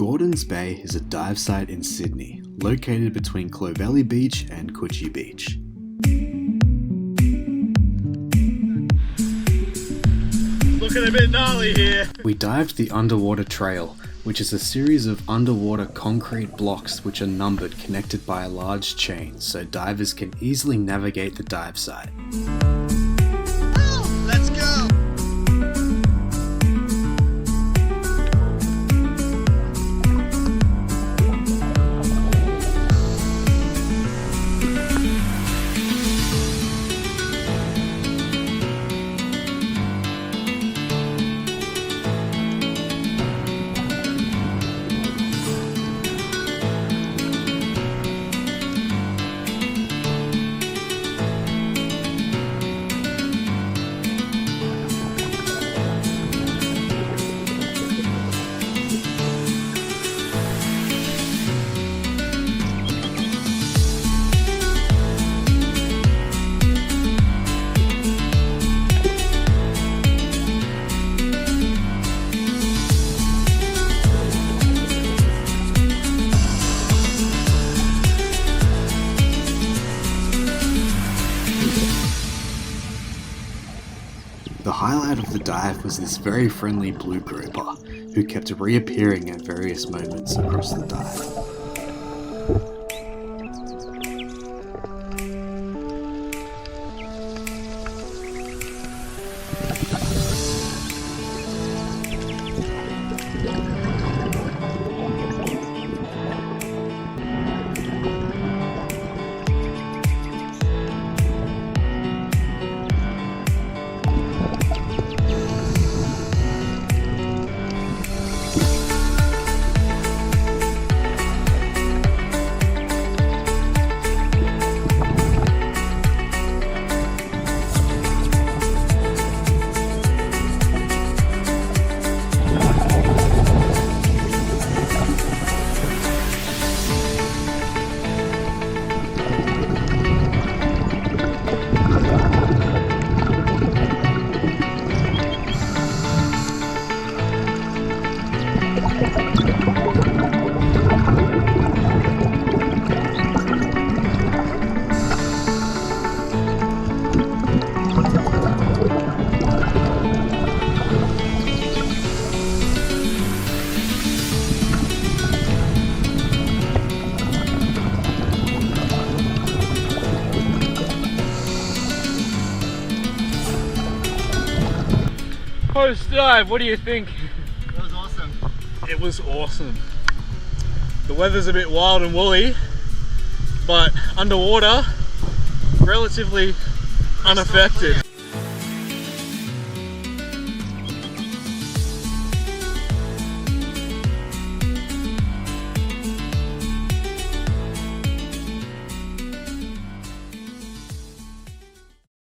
Gordon's Bay is a dive site in Sydney, located between Clovelly Beach and Coogee Beach. Looking a bit gnarly here. We dived the Underwater Trail, which is a series of underwater concrete blocks which are numbered connected by a large chain, so divers can easily navigate the dive site. Let's go! The highlight of the dive was this very friendly blue groper, who kept reappearing at various moments across the dive. Post dive, what do you think? That was awesome. It was awesome. The weather's a bit wild and woolly, but underwater, relatively unaffected.